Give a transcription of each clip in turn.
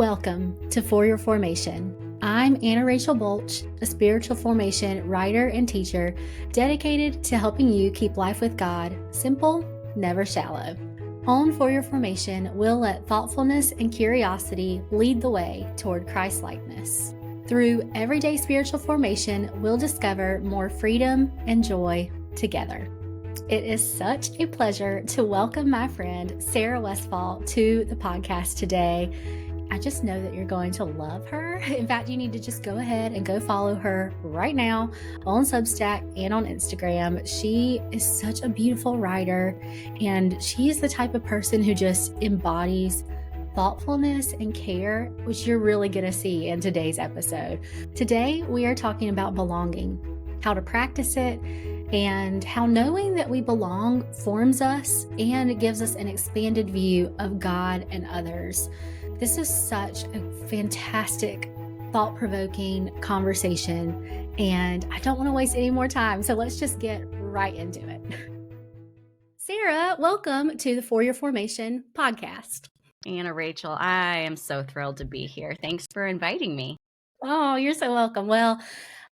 Welcome to For Your Formation. I'm Anna Rachel Bulch, a spiritual formation writer and teacher dedicated to helping you keep life with God simple, never shallow. On For Your Formation, we'll let thoughtfulness and curiosity lead the way toward Christ-likeness. Through everyday spiritual formation, we'll discover more freedom and joy together. It is such a pleasure to welcome my friend Sarah Westfall to the podcast today. I just know that you're going to love her. In fact, you need to just go ahead and go follow her right now on Substack and on Instagram. She is such a beautiful writer, and she is the type of person who just embodies thoughtfulness and care, which you're really going to see in today's episode. Today, we are talking about belonging, how to practice it, and how knowing that we belong forms us and gives us an expanded view of God and others. This is such a fantastic, thought-provoking conversation, and I don't want to waste any more time, so let's just get right into it. Sarah, welcome to the For Your Formation podcast. Anna Rachel, I am so thrilled to be here. Thanks for inviting me. Oh, you're so welcome. Well,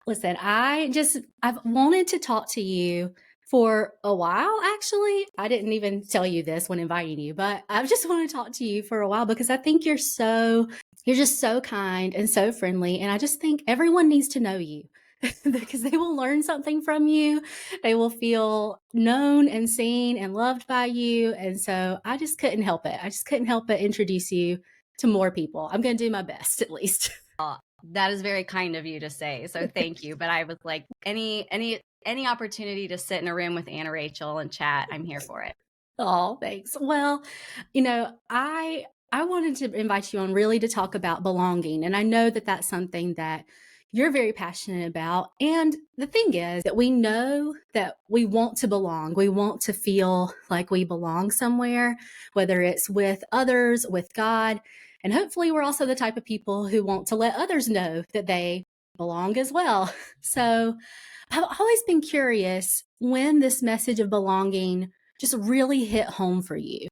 listen, I've wanted to talk to you for a while, actually. I didn't even tell you this when inviting you, but I just want to talk to you for a while because I think you're just so kind and so friendly. And I just think everyone needs to know you because they will learn something from you. They will feel known and seen and loved by you. And so I just couldn't help it. I just couldn't help but introduce you to more people. I'm going to do my best, at least. That is very kind of you to say. So thank you. But I was like, any opportunity to sit in a room with Anna Rachel and chat, I'm here for it. Oh, thanks. Well, I wanted to invite you on really to talk about belonging. And I know that that's something that you're very passionate about. And the thing is that we know that we want to belong. We want to feel like we belong somewhere, whether it's with others, with God. And hopefully we're also the type of people who want to let others know that they belong as well. So I've always been curious when this message of belonging just really hit home for you.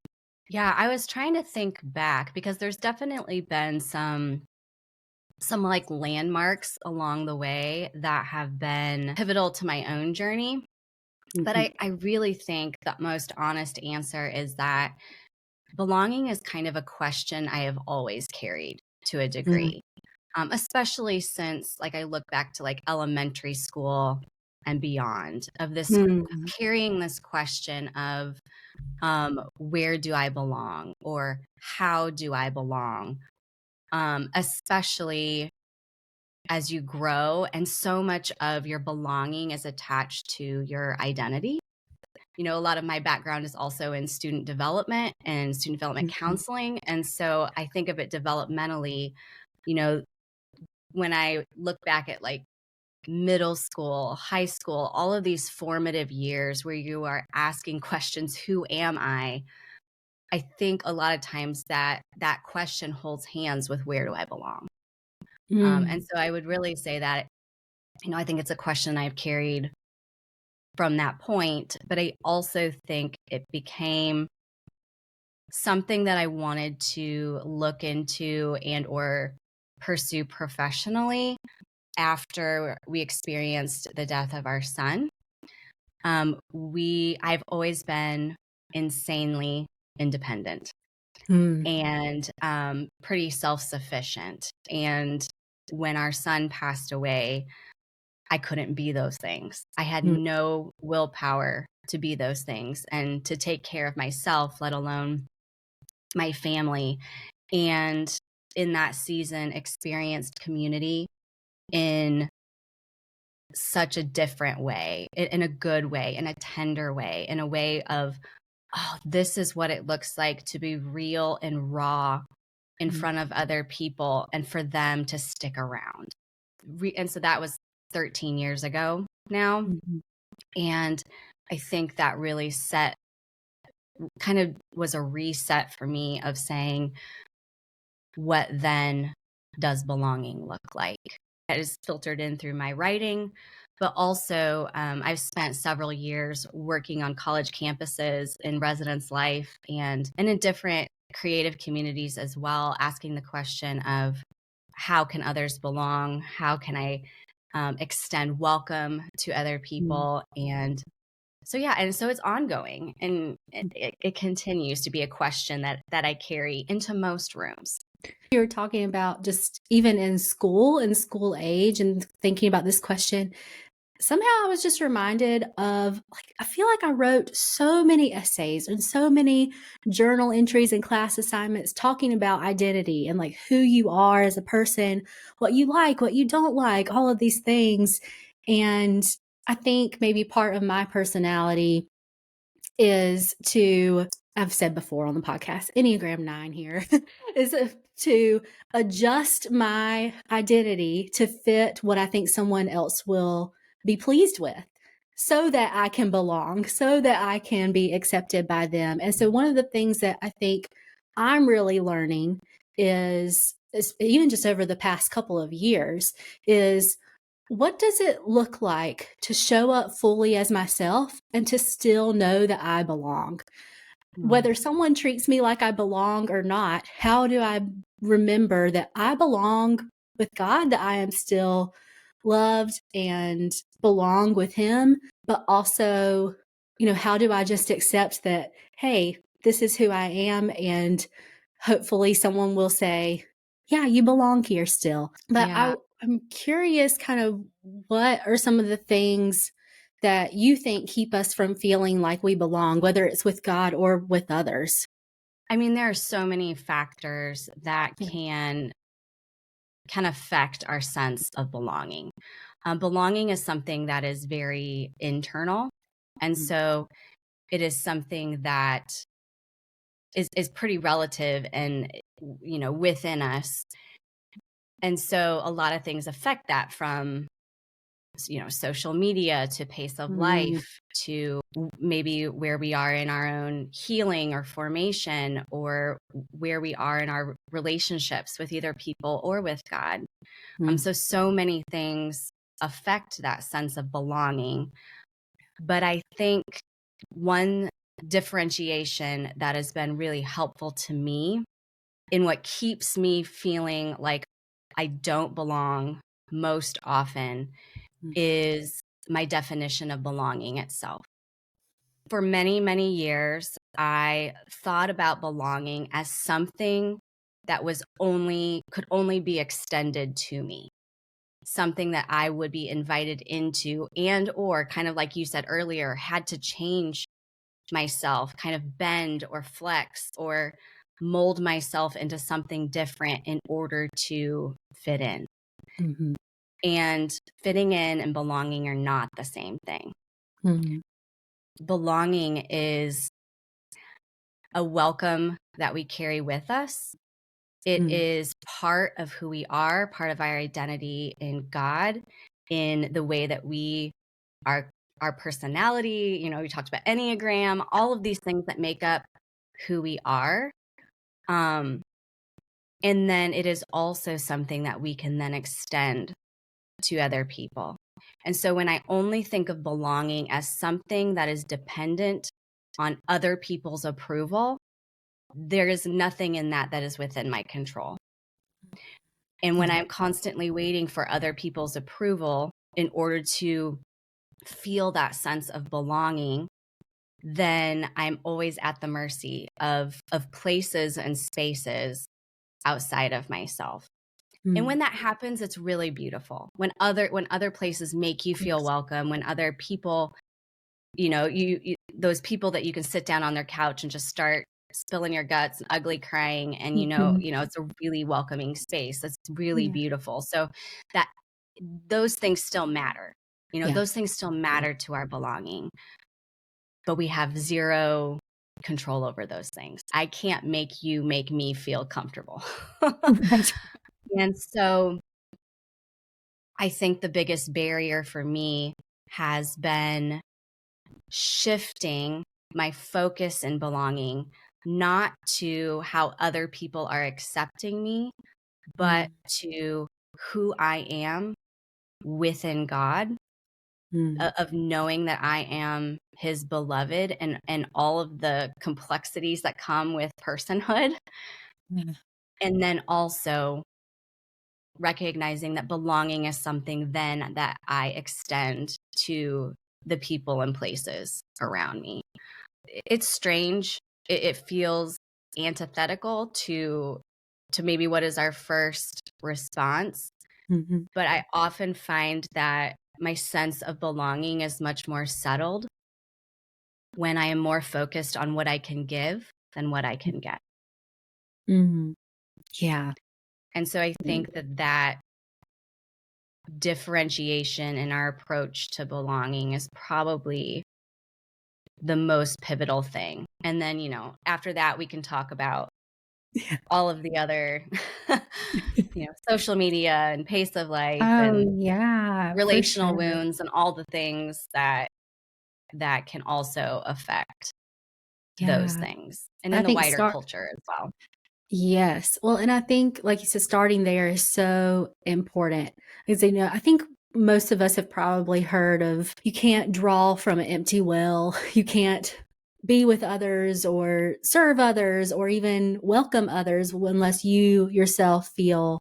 Yeah, I was trying to think back because there's definitely been some like landmarks along the way that have been pivotal to my own journey. But I really think the most honest answer is that belonging is kind of a question I have always carried to a degree, especially since I look back to elementary school and beyond of this carrying this question of where do I belong or how do I belong, especially as you grow and so much of your belonging is attached to your identity. A lot of my background is also in student development and student development counseling. And so I think of it developmentally, when I look back at middle school, high school, all of these formative years where you are asking questions, who am I? I think a lot of times that question holds hands with where do I belong? And so I would really say that, I think it's a question I've carried from that point, but I also think it became something that I wanted to look into and or pursue professionally after we experienced the death of our son. I've always been insanely independent and pretty self-sufficient. And when our son passed away, I couldn't be those things. I had no willpower to be those things and to take care of myself, let alone my family. And in that season, experienced community in such a different way, in a good way, in a tender way, in a way of, oh, this is what it looks like to be real and raw in front of other people and for them to stick around. And so that was 13 years ago now. And I think that really kind of was a reset for me of saying, what then does belonging look like? That is filtered in through my writing, but also I've spent several years working on college campuses in residence life and in different creative communities as well, asking the question of how can others belong? How can I extend welcome to other people? And so, yeah, and so it's ongoing, and it continues to be a question that I carry into most rooms. You were talking about just even in school age and thinking about this question. Somehow I was just reminded of, like, I feel like I wrote so many essays and so many journal entries and class assignments talking about identity and like who you are as a person, what you like, what you don't like, all of these things. And I think maybe part of my personality is to, I've said before on the podcast, Enneagram 9 here, is to adjust my identity to fit what I think someone else will be pleased with so that I can belong, so that I can be accepted by them. And so one of the things that I think I'm really learning is even just over the past couple of years is, what does it look like to show up fully as myself and to still know that I belong? Whether someone treats me like I belong or not, how do I remember that I belong with God, that I am still loved and belong with Him, but also, how do I just accept that, hey, this is who I am, and hopefully someone will say, yeah, you belong here still. But Yeah. I'm curious, kind of, what are some of the things that you think keep us from feeling like we belong, whether it's with God or with others? I mean, there are so many factors that can affect our sense of belonging. Belonging is something that is very internal. And so it is something that is pretty relative and, within us. And so a lot of things affect that, from social media to pace of life to maybe where we are in our own healing or formation, or where we are in our relationships with either people or with God. So many things affect that sense of belonging. But I think one differentiation that has been really helpful to me in what keeps me feeling like I don't belong most often is my definition of belonging itself. For many, many years, I thought about belonging as something that could only be extended to me, something that I would be invited into, and or, kind of like you said earlier, had to change myself, kind of bend or flex or mold myself into something different in order to fit in. And fitting in and belonging are not the same thing. Belonging is a welcome that we carry with us. It is part of who we are, part of our identity in God, in the way that we are, our personality. We talked about Enneagram, all of these things that make up who we are. And then it is also something that we can then extend to other people. And so when I only think of belonging as something that is dependent on other people's approval, there is nothing in that is within my control. And when I'm constantly waiting for other people's approval in order to feel that sense of belonging, then I'm always at the mercy of places and spaces outside of myself. And when that happens, it's really beautiful. When other places make you feel welcome, when other people, you those people that you can sit down on their couch and just start spilling your guts and ugly crying, and it's a really welcoming space. That's really beautiful. So that those things still matter. Those things still matter to our belonging, but we have zero control over those things. I can't make you make me feel comfortable. And so I think the biggest barrier for me has been shifting my focus in belonging, not to how other people are accepting me, but to who I am within God. of knowing that I am his beloved, and all of the complexities that come with personhood. Yeah. And then also recognizing that belonging is something then that I extend to the people and places around me. It's strange. It feels antithetical to maybe what is our first response, Mm-hmm. but I often find that my sense of belonging is much more settled when I am more focused on what I can give than what I can get. Mm-hmm. Yeah. And so I think that differentiation in our approach to belonging is probably the most pivotal thing. And then, after that, we can talk about Yeah. all of the other, social media and pace of life Oh, and yeah, for relational sure. wounds and all the things that can also affect those Yeah. things and I in the think wider start culture as well. Yes. Well, and I think, like you said, starting there is so important because, I think most of us have probably heard of you can't draw from an empty well. You can't be with others or serve others or even welcome others unless you yourself feel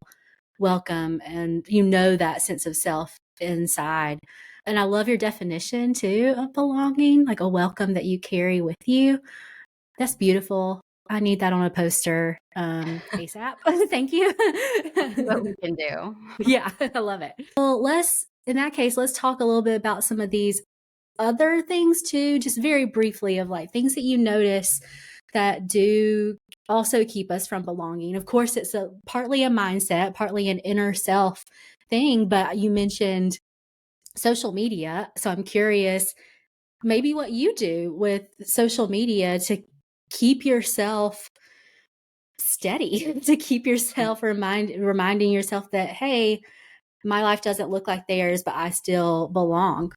welcome and that sense of self inside. And I love your definition too of belonging, like a welcome that you carry with you. That's beautiful. I need that on a poster, ASAP. Thank you. See what we can do. Yeah, I love it. Well, in that case, let's talk a little bit about some of these other things too, just very briefly of like things that you notice that do also keep us from belonging. Of course, it's partly a mindset, partly an inner self thing, but you mentioned social media. So I'm curious, maybe what you do with social media to keep yourself steady, to keep yourself reminding yourself that, hey, my life doesn't look like theirs, but I still belong.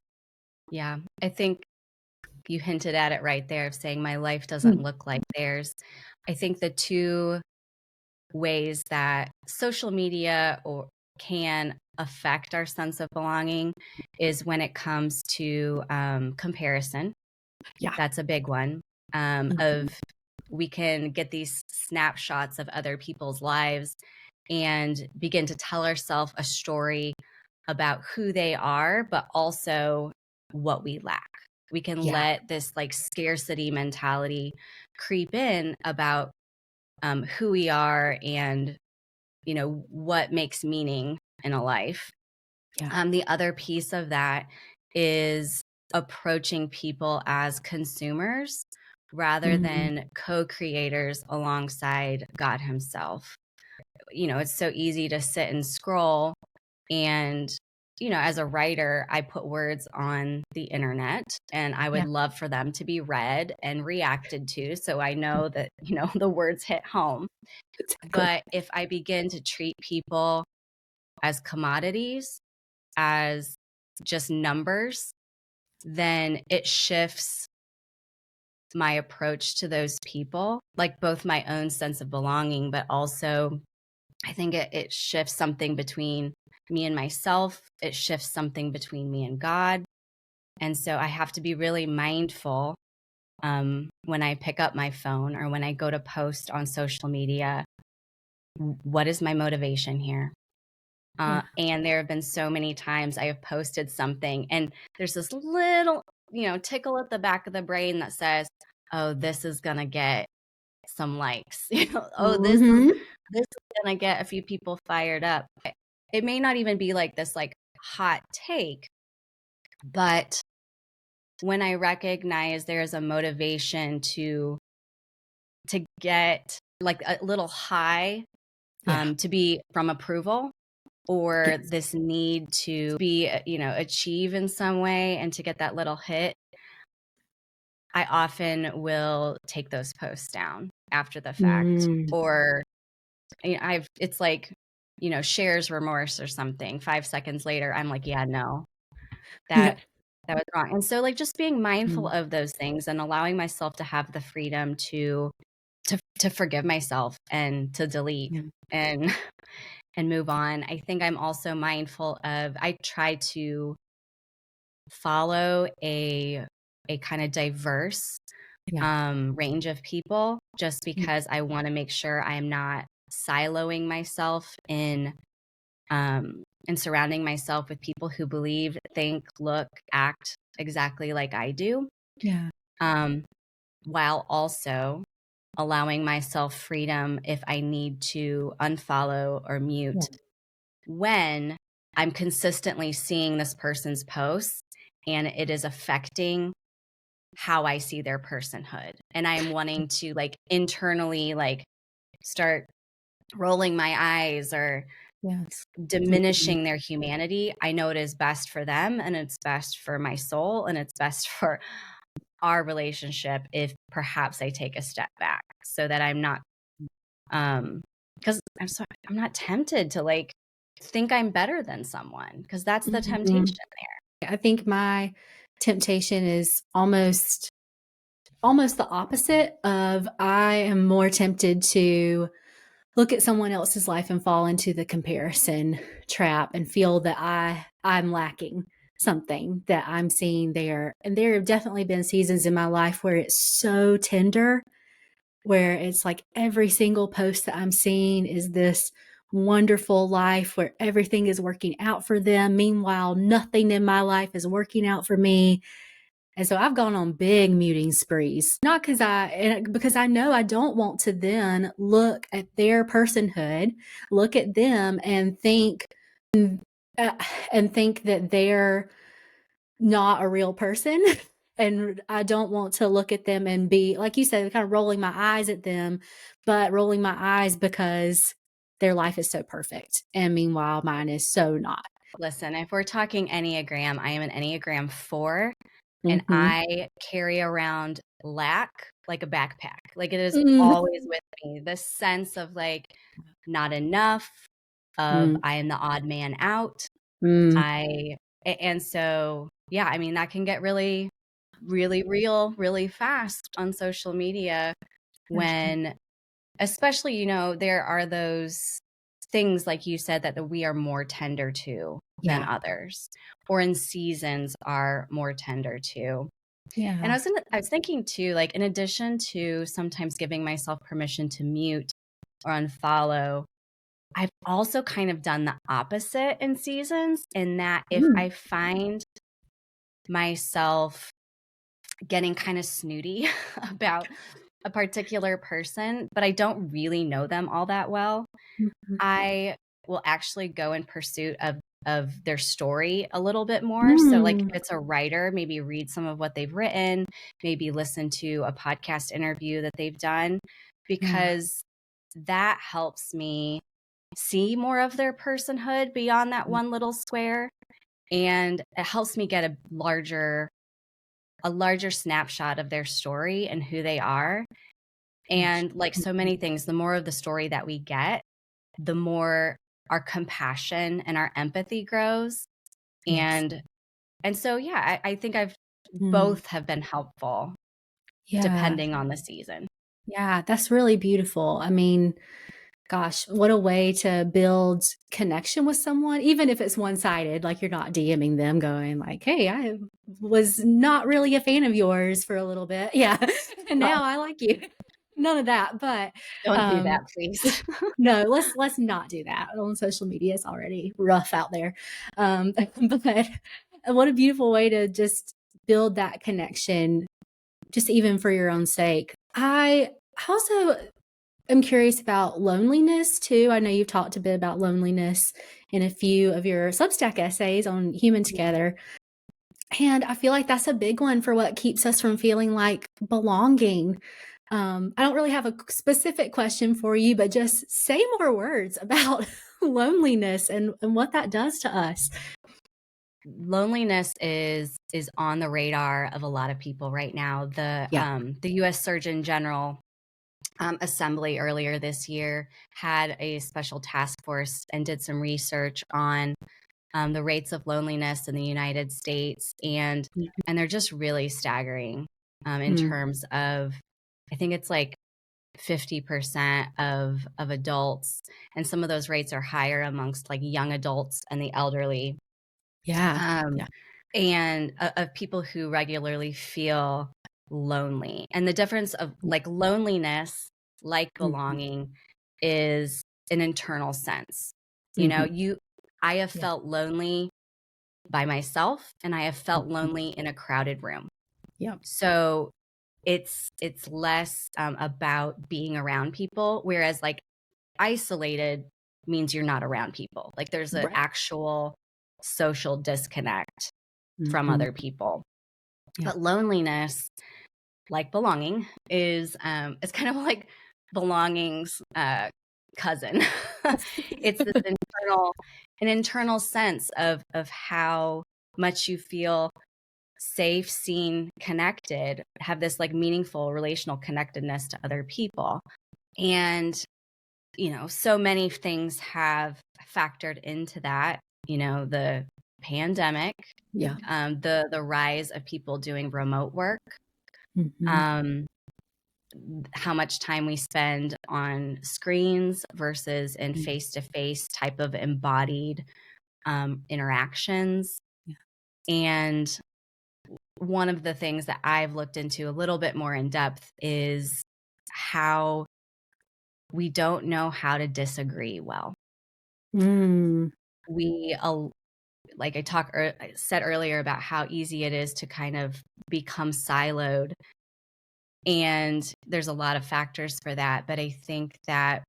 Yeah, I think you hinted at it right there of saying my life doesn't Mm. look like theirs. I think the two ways that social media can affect our sense of belonging is when it comes to comparison. Yeah. That's a big one. Mhm. Of we can get these snapshots of other people's lives and begin to tell ourselves a story about who they are, but also what we lack. We can Yeah. let this like scarcity mentality creep in about who we are and what makes meaning in a life. Yeah. The other piece of that is approaching people as consumers rather Mhm. than co-creators alongside God himself. It's so easy to sit and scroll and as a writer, I put words on the internet and I would Yeah. love for them to be read and reacted to so I know that the words hit home. Exactly. But if I begin to treat people as commodities, as just numbers, then it shifts my approach to those people, like both my own sense of belonging, but also I think it shifts something between me and myself. It shifts something between me and God. And so I have to be really mindful when I pick up my phone or when I go to post on social media. What is my motivation here? Yeah. And there have been so many times I have posted something and there's this little, tickle at the back of the brain that says, oh, this is going to get some likes. Oh, Mhm. this is going to get a few people fired up. It may not even be like this like hot take, but when I recognize there's a motivation to get like a little high, Yeah. to be from approval, or Yes. this need to be, achieve in some way and to get that little hit, I often will take those posts down after the fact. Mm. Or it's like, shares remorse or something. 5 seconds later, I'm like, yeah, no, Yeah. that that was wrong. And so like just being mindful Mm. of those things and allowing myself to have the freedom to forgive myself and to delete Yeah. and and move on. I think I'm also mindful of I try to follow a kind of diverse range of people, just because I want to make sure I am not siloing myself in and surrounding myself with people who believe, think, look, act exactly like I do. Yeah. While also allowing myself freedom if I need to unfollow or mute when I'm consistently seeing this person's posts and it is affecting how I see their personhood. And I am wanting to like internally like start rolling my eyes or Yes. diminishing their humanity. I know it is best for them and it's best for my soul and it's best for our relationship if perhaps I take a step back so that I'm not because I'm not tempted to like think I'm better than someone, because that's the temptation there. I think my temptation is almost the opposite of I am more tempted to look at someone else's life and fall into the comparison trap and feel that I'm lacking something that I'm seeing there. And there have definitely been seasons in my life where it's so tender, where it's like every single post that I'm seeing is this wonderful life where everything is working out for them. Meanwhile, nothing in my life is working out for me. And so I've gone on big muting sprees, not because I know I don't want to then look at their personhood, look at them and think that they're not a real person. And I don't want to look at them and be, like you said, kind of rolling my eyes at them, but rolling my eyes because their life is so perfect. And meanwhile, mine is so not. Listen, if we're talking Enneagram, I am an Enneagram 4, and Mm-hmm. I carry around lack like a backpack. Like it is Mm-hmm. always with me. This sense of like not enough, of I am the odd man out. Mm-hmm. And so, yeah, I mean, that can get really, really real really fast on social media For sure. when, especially, there are those things, like you said, that we are more tender to than Yeah. others, or in seasons are more tender to. And Yeah. I was thinking too, like, in addition to sometimes giving myself permission to mute or unfollow, I've also kind of done the opposite in seasons, in that if I find myself getting kind of snooty about a particular person, but I don't really know them all that well, Mhm. I will actually go in pursuit of their story a little bit more. So like Mm. if it's a writer, maybe read some of what they've written, maybe listen to a podcast interview that they've done, Yeah. because that helps me see more of their personhood beyond that one little square. And it helps me get a larger snapshot of their story and who they are. Gosh. And like so many things, the more of the story that we get, the more our compassion and our empathy grows. Yes. And so, yeah, I think Mm. both have been helpful Yeah. depending on the season. Yeah, that's really beautiful. I mean, gosh, what a way to build connection with someone, even if it's one-sided, like you're not DMing them going like, "Hey, I was not really a fan of yours for a little bit." Yeah. And now I like you. None of that, but, Don't do um, that, please. no, let's not do that on social media. It's already rough out there. But what a beautiful way to just build that connection, just even for your own sake. I also am curious about loneliness too. I know you've talked a bit about loneliness in a few of your Substack essays on Human Together. And I feel like that's a big one for what keeps us from feeling like belonging. I don't really have a specific question for you, but just say more words about loneliness and what that does to us. Loneliness is on the radar of a lot of people right now. Yeah. The U.S. Surgeon General Assembly earlier this year had a special task force and did some research on the rates of loneliness in the United States, and they're just really staggering in Mm. terms of, I think it's like 50% of adults, and some of those rates are higher amongst like young adults and the elderly. Yeah. Um, Yeah. and of people who regularly feel lonely. And the difference of like loneliness, like belonging, is an internal sense. You know, I have felt lonely by myself, and I have felt lonely in a crowded room. Yeah. So it's less about being around people, whereas like isolated means you're not around people. Like there's an Right. actual social disconnect from Mm-hmm. other people. Yeah. But loneliness, like belonging, is it's kind of like belonging's cousin. It's this internal sense of how much you feel safe, seen, connected, have this like meaningful relational connectedness to other people. And, you know, so many things have factored into that, you know, the pandemic, Yeah. the rise of people doing remote work, Mm-hmm. um, how much time we spend on screens versus in face-to-face type of embodied interactions. Yeah. And one of the things that I've looked into a little bit more in depth is how we don't know how to disagree well. Mm. We, like I said earlier about how easy it is to kind of become siloed. And there's a lot of factors for that. But I think that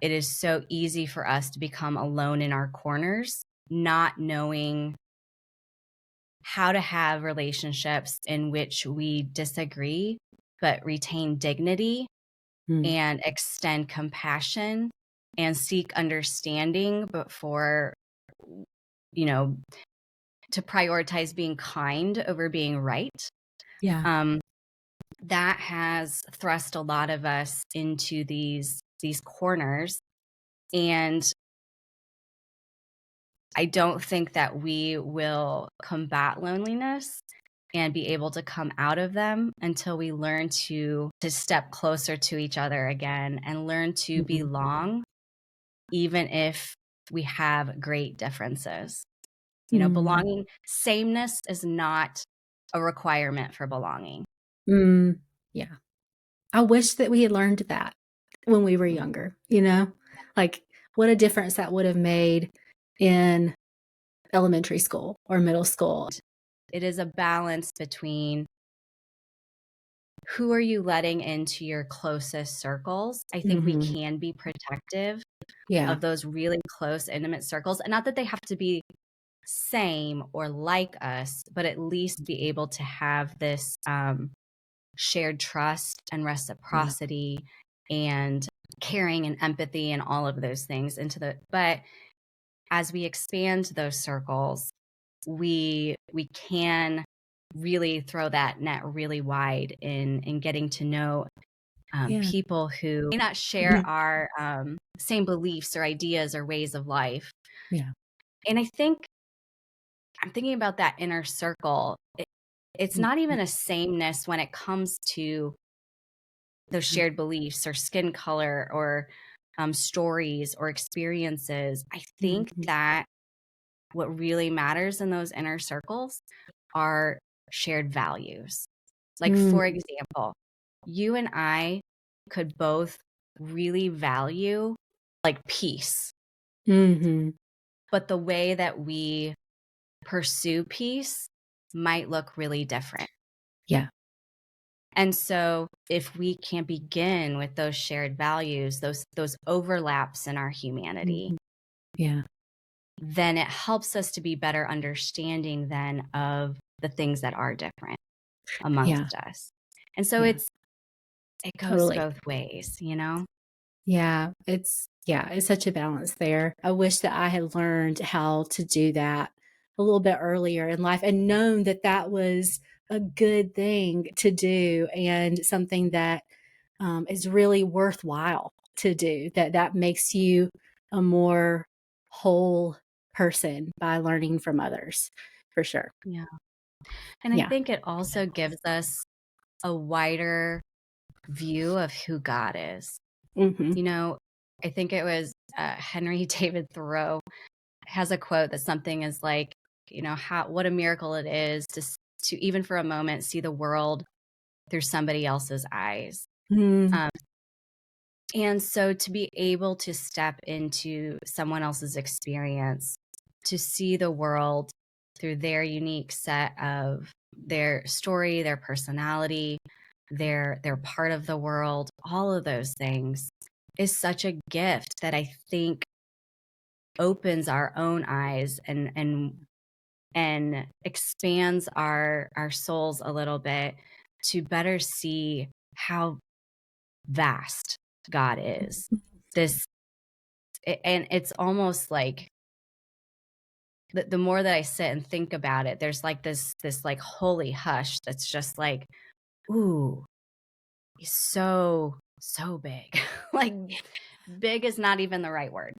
it is so easy for us to become alone in our corners, not knowing how to have relationships in which we disagree, but retain dignity Mm. and extend compassion and seek understanding before, you know, to prioritize being kind over being right. Yeah. That has thrust a lot of us into these corners. And I don't think that we will combat loneliness and be able to come out of them until we learn to step closer to each other again and learn to belong, even if we have great differences. You know, Mm. belonging, sameness is not a requirement for belonging. Mm. Yeah. I wish that we had learned that when we were younger, you know? Like, what a difference that would have made in elementary school or middle school. It is a balance between who are you letting into your closest circles. I think we Mhm. can be protective Yeah. of those really close, intimate circles. And not that they have to be same or like us, but at least be able to have this shared trust and Yeah. reciprocity and caring and empathy and all of those things but as we expand those circles, we can really throw that net really wide in getting to know Yeah. people who may not share Mhm. our same beliefs or ideas or ways of life. Yeah. And I think I'm thinking about that inner circle. It's not Mhm. even a sameness when it comes to those shared beliefs or skin color or stories or experiences. I think Mhm. that what really matters in those inner circles are shared values. Like, Mm. for example, you and I could both really value like peace, Mhm. but the way that we pursue peace might look really different. Yeah. And so if we can begin with those shared values, those overlaps in our humanity, Mhm. Yeah. then it helps us to be better understanding then of the things that are different Yeah. amongst us. And so Yeah. it goes Totally. both ways, you know? Yeah, it's such a balance there. I wish that I had learned how to do that a little bit earlier in life and known that that was a good thing to do and something that is really worthwhile to do. That makes you a more whole person by learning from others, for sure. Yeah. And I Yeah. think it also gives us a wider view of who God is. Hmm. You know, I think it was Henry David Thoreau has a quote that something is like, what a miracle it is to even for a moment see the world through somebody else's eyes. Mm. And so to be able to step into someone else's experience, to see the world through their unique set of their story, their personality, their part of the world, all of those things is such a gift that I think opens our own eyes and expands our souls a little bit to better see how vast God is. And it's almost like the more that I sit and think about it, there's like this like holy hush that's just like, ooh, he's so big. Like big is not even the right word.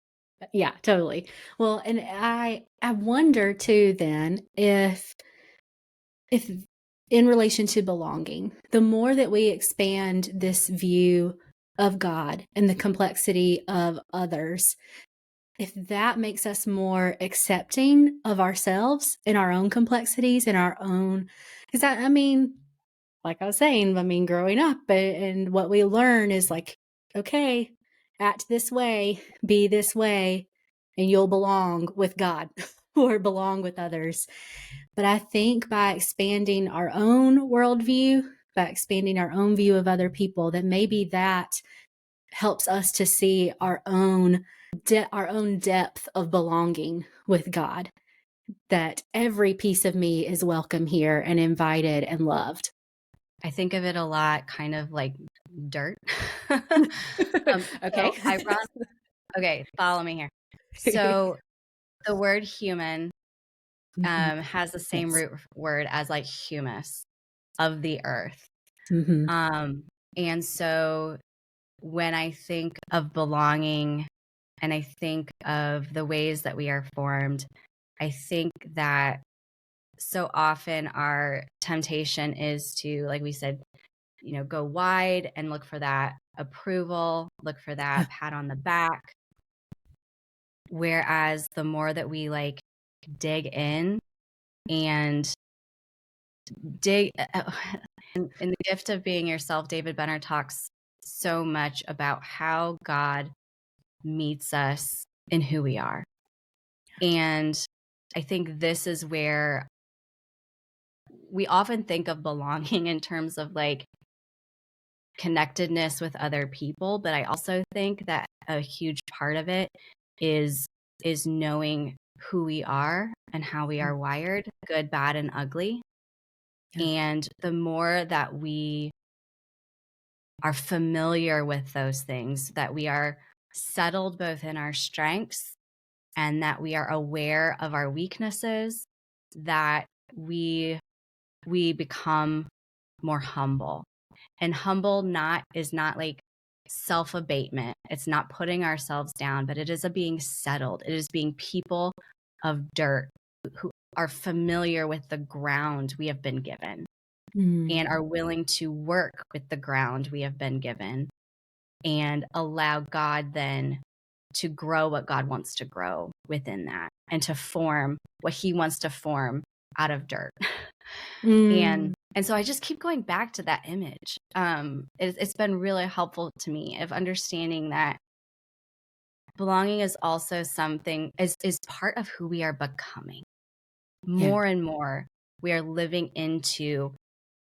Yeah, totally. Well, and I wonder too then if in relation to belonging, the more that we expand this view of God and the complexity of others, if that makes us more accepting of ourselves and our own complexities and our own, because I mean, like I was saying, I mean, growing up and what we learn is like, okay, act this way, be this way, and you'll belong with God or belong with others. But I think by expanding our own worldview, by expanding our own view of other people, that maybe that helps us to see our own depth of belonging with God. That every piece of me is welcome here and invited and loved. I think of it a lot kind of like dirt. Okay. Okay, follow me here. So the word human has the same Yes. root word as like humus of the earth. Mm-hmm. And so when I think of belonging and I think of the ways that we are formed, I think that so often our temptation is to, like we said, go wide and look for that approval, look for that pat on the back. Whereas the more that we like dig in and dig in the gift of being yourself, David Benner talks so much about how God meets us in who we are. And I think this is where we often think of belonging in terms of like connectedness with other people, but I also think that a huge part of it is knowing who we are and how we are wired, good, bad, and ugly. Yeah. And the more that we are familiar with those things, that we are settled both in our strengths and that we are aware of our weaknesses, that we become more humble. And humble is not like self-abatement. It's not putting ourselves down, but it is a being settled. It is being people of dirt who are familiar with the ground we have been given and are willing to work with the ground we have been given and allow God then to grow what God wants to grow within that and to form what he wants to form out of dirt. And so I just keep going back to that image. It's been really helpful to me of understanding that belonging is also something is part of who we are becoming. More and more, we are living into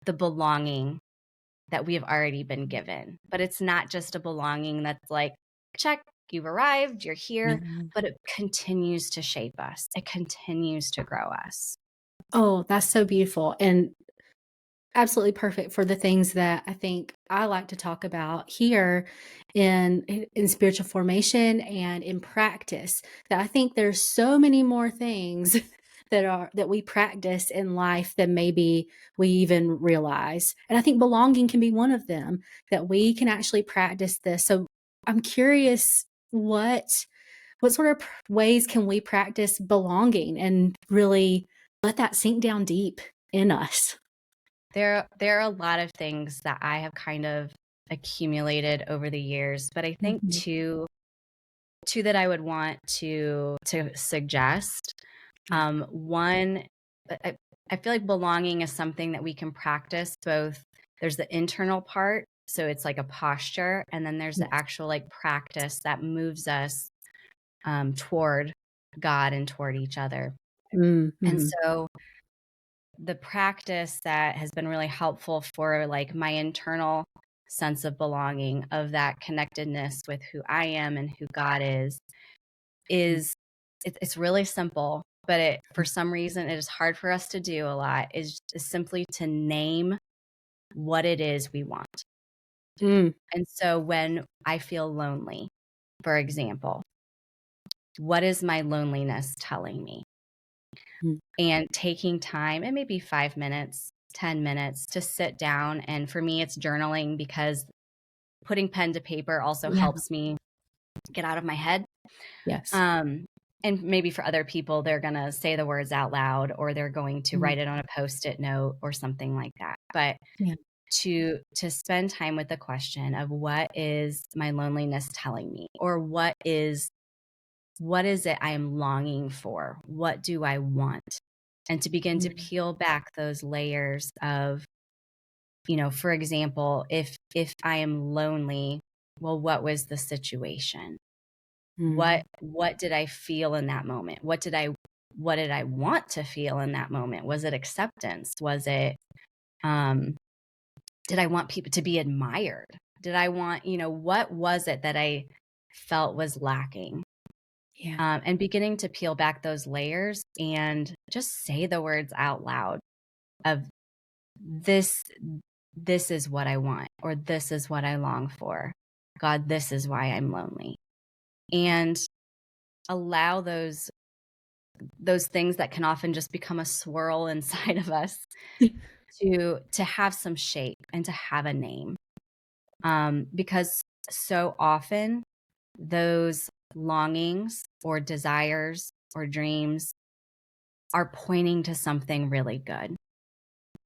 the belonging that we have already been given. But it's not just a belonging that's like, check, you've arrived, you're here, but it continues to shape us. It continues to grow us. Oh, that's so beautiful and absolutely perfect for the things that I think I like to talk about here in spiritual formation and in practice. That I think there's so many more things that we practice in life than maybe we even realize. And I think belonging can be one of them, that we can actually practice this. So I'm curious what sort of ways can we practice belonging and really let that sink down deep in us? There are a lot of things that I have kind of accumulated over the years, but I think two that I would want to suggest One, I feel like belonging is something that we can practice both. There's the internal part, so it's like a posture, and then there's the Yes. actual like practice that moves us toward God and toward each other. And Mm-hmm. so the practice that has been really helpful for like my internal sense of belonging, of that connectedness with who I am and who God is it's really simple, but for some reason it is hard for us to do a lot, is simply to name what it is we want. Mm. And so when I feel lonely, for example, what is my loneliness telling me? Mm. And taking time, it may be 5 minutes, 10 minutes to sit down. And for me, it's journaling, because putting pen to paper also Yeah. helps me get out of my head. Yes. And maybe for other people, they're going to say the words out loud, or they're going to Mm. write it on a Post-it note or something like that. But Yeah. to spend time with the question of what is my loneliness telling me, or what is it I am longing for? What do I want? And to begin to Mm. peel back those layers of, for example, if I am lonely, well, what was the situation? Mm. What did I feel in that moment? What did I want to feel in that moment? Was it acceptance? Was it did I want people to be admired? Did I want, what was it that I felt was lacking? Yeah. And beginning to peel back those layers and just say the words out loud of this is what I want, or this is what I long for. God, this is why I'm lonely. And allow those things that can often just become a swirl inside of us to have some shape and to have a name. Because so often those longings or desires or dreams are pointing to something really good.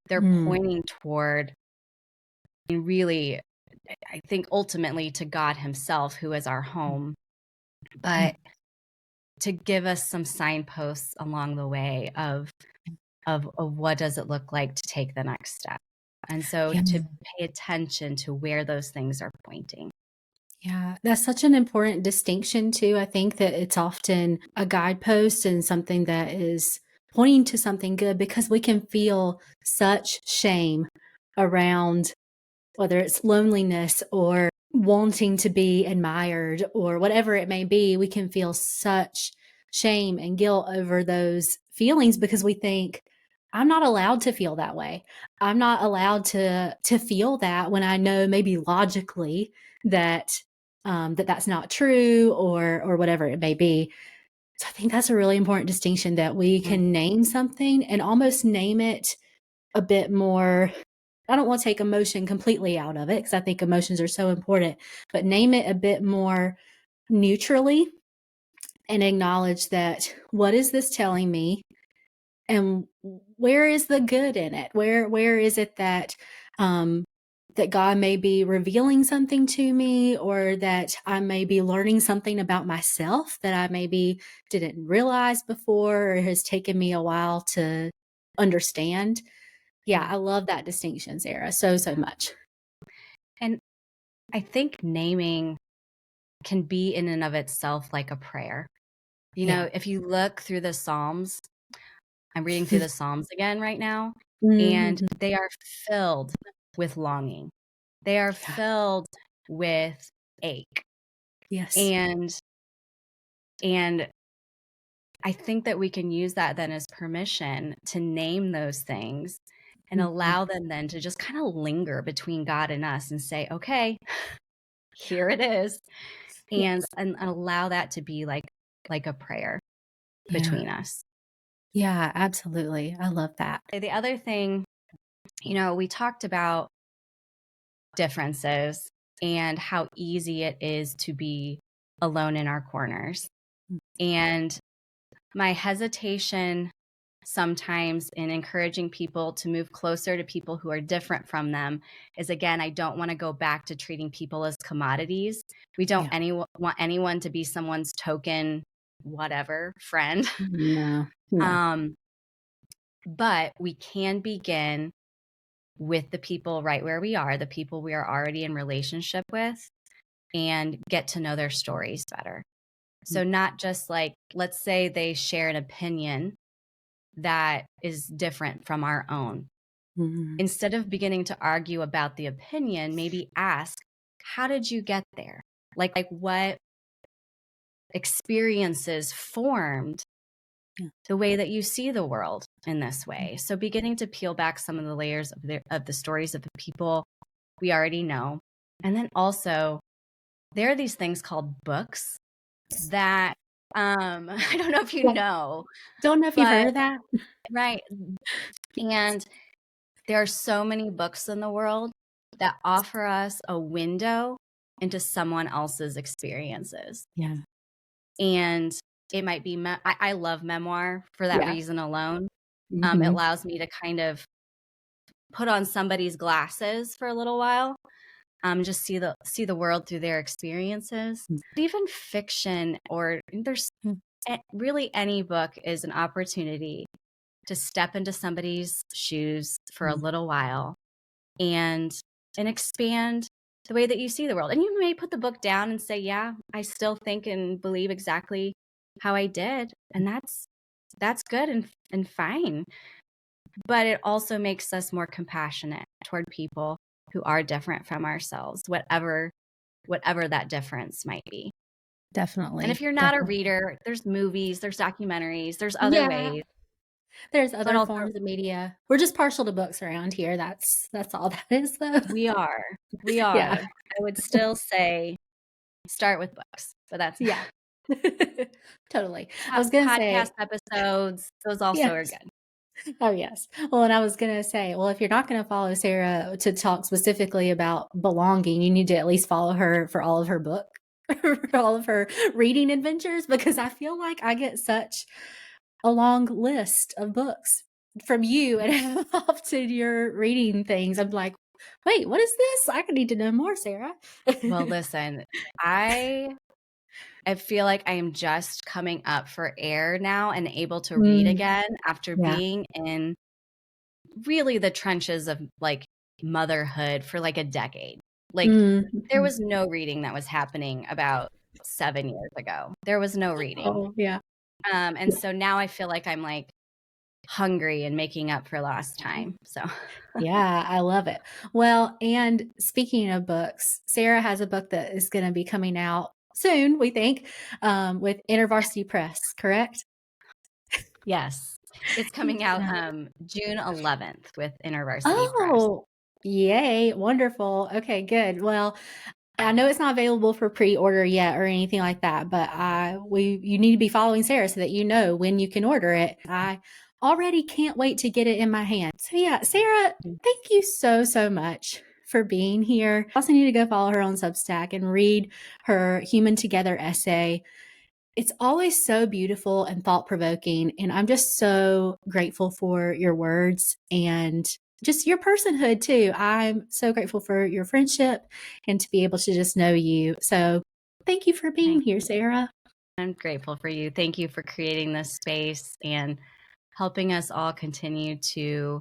They're Mm. pointing toward, really, I think, ultimately to God himself, who is our home, Mm. but to give us some signposts along the way of what does it look like to take the next step. And so Yeah. to pay attention to where those things are pointing. Yeah, that's such an important distinction too. I think that it's often a guidepost and something that is pointing to something good, because we can feel such shame around whether it's loneliness or wanting to be admired or whatever it may be. We can feel such shame and guilt over those feelings because we think, I'm not allowed to feel that way. I'm not allowed to feel that, when I know maybe logically that that's not true, or whatever it may be. So I think that's a really important distinction, that we Mm. can name something and almost name it a bit more. I don't want to take emotion completely out of it, because I think emotions are so important, but name it a bit more neutrally and acknowledge that, what is this telling me? And where is the good in it? Where is it that that God may be revealing something to me, or that I may be learning something about myself that I maybe didn't realize before, or has taken me a while to understand? Yeah, I love that distinction, Sarah, so much. And I think naming can be in and of itself like a prayer. Yeah. If you look through the Psalms, I'm reading through the Psalms again right now, and Mhm. they are filled with longing. They are Yeah. filled with ache. Yes. And and I think that we can use that then as permission to name those things and Mhm. allow them then to just kind of linger between God and us and say, okay, here it is. And Yes. allow that to be like a prayer Yeah. between us. Yeah, absolutely. I love that. The other thing, we talked about differences and how easy it is to be alone in our corners. Mm. And my hesitation sometimes in encouraging people to move closer to people who are different from them is, again, I don't want to go back to treating people as commodities. We don't Yeah. want anyone to be someone's token whatever friend. No. But we can begin with the people right where we are, the people we are already in relationship with, and get to know their stories better. So not just like, let's say they share an opinion that is different from our own. Instead of beginning to argue about the opinion, maybe ask, how did you get there? Like what experiences formed the way that you see the world in this way? So beginning to peel back some of the layers of the stories of the people we already know. And then also, there are these things called books that I don't know if you know. Don't know if you've heard of that. Right. And there are so many books in the world that offer us a window into someone else's experiences. Yeah. And it might be, I love memoir for that reason alone. It allows me to kind of put on somebody's glasses for a little while, just see the world through their experiences. But even fiction, or there's really any book is an opportunity to step into somebody's shoes for a little while and expand the way that you see the world. And you may put the book down and say, yeah, I still think and believe exactly how I did. And that's good and fine. But it also makes us more compassionate toward people who are different from ourselves, whatever that difference might be. Definitely. And if you're not a reader, there's movies, there's documentaries, there's other ways. There's other forms of media. We're just partial to books around here. That's all that is, though. We are. Yeah. I would still say start with books, but that's totally. I was going to say podcast episodes, those also are good. Oh, yes. Well, and I was going to say, well, if you're not going to follow Sarah to talk specifically about belonging, you need to at least follow her for all of her book, for all of her reading adventures, because I feel like I get such a long list of books from you, and often you're reading things. I'm like, wait, what is this? I need to know more, Sarah. Well, listen, I feel like I am just coming up for air now and able to read again after being in really the trenches of like motherhood for like a decade. Like there was no reading that was happening about 7 years ago. There was no reading. Oh, yeah. And so now I feel like I'm like hungry and making up for lost time. So yeah, I love it. Well, and speaking of books, Sarah has a book that is going to be coming out soon, we think, with InterVarsity Press, correct? Yes. It's coming out June 11th with InterVarsity Press. Oh, yay. Wonderful. Okay, good. Well, I know it's not available for pre-order yet or anything like that, but you need to be following Sarah so that you know when you can order it. I already can't wait to get it in my hand. So yeah, Sarah, thank you so, so much for being here. I also need to go follow her on Substack and read her Human Together essay. It's always so beautiful and thought-provoking, and I'm just so grateful for your words and just your personhood too. I'm so grateful for your friendship and to be able to just know you. So thank you for being here, Sarah. I'm grateful for you. Thank you for creating this space and helping us all continue to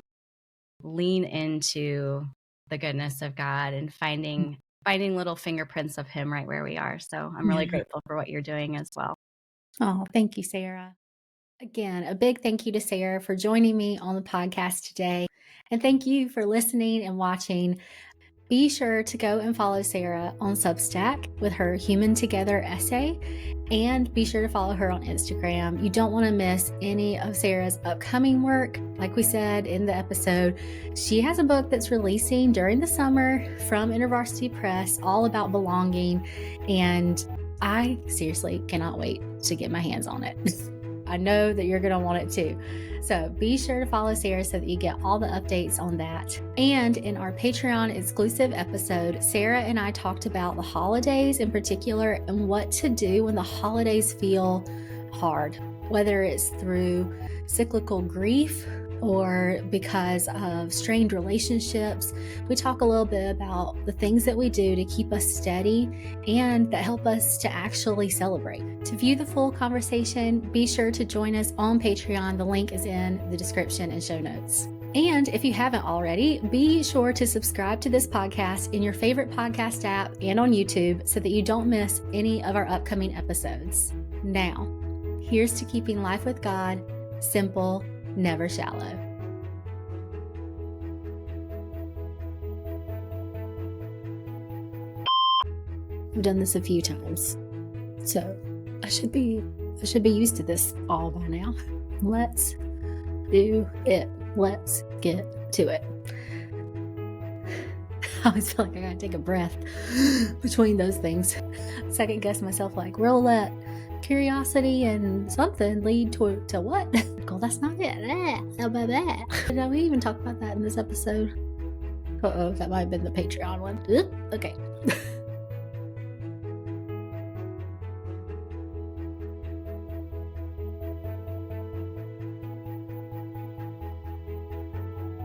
lean into the goodness of God and finding little fingerprints of Him right where we are. So I'm really grateful for what you're doing as well. Oh, thank you, Sarah. Again, a big thank you to Sarah for joining me on the podcast today. And thank you for listening and watching. Be sure to go and follow Sarah on Substack with her Human Together essay, and be sure to follow her on Instagram. You don't want to miss any of Sarah's upcoming work. Like we said in the episode, she has a book that's releasing during the summer from InterVarsity Press, all about belonging, and I seriously cannot wait to get my hands on it. I know that you're going to want it too. So be sure to follow Sarah so that you get all the updates on that. And in our Patreon exclusive episode, Sarah and I talked about the holidays in particular and what to do when the holidays feel hard, whether it's through cyclical grief or because of strained relationships. We talk a little bit about the things that we do to keep us steady and that help us to actually celebrate. To view the full conversation, be sure to join us on Patreon. The link is in the description and show notes. And if you haven't already, be sure to subscribe to this podcast in your favorite podcast app and on YouTube so that you don't miss any of our upcoming episodes. Now, here's to keeping life with God simple, never shallow. I've done this a few times, so I should be used to this all by now. Let's do it. Let's get to it. I always feel like I gotta take a breath between those things. Second guess myself, like, we'll let curiosity and something lead to what? Well, that's not it. How about that? Did we even talk about that in this episode? That might have been the Patreon one. Okay.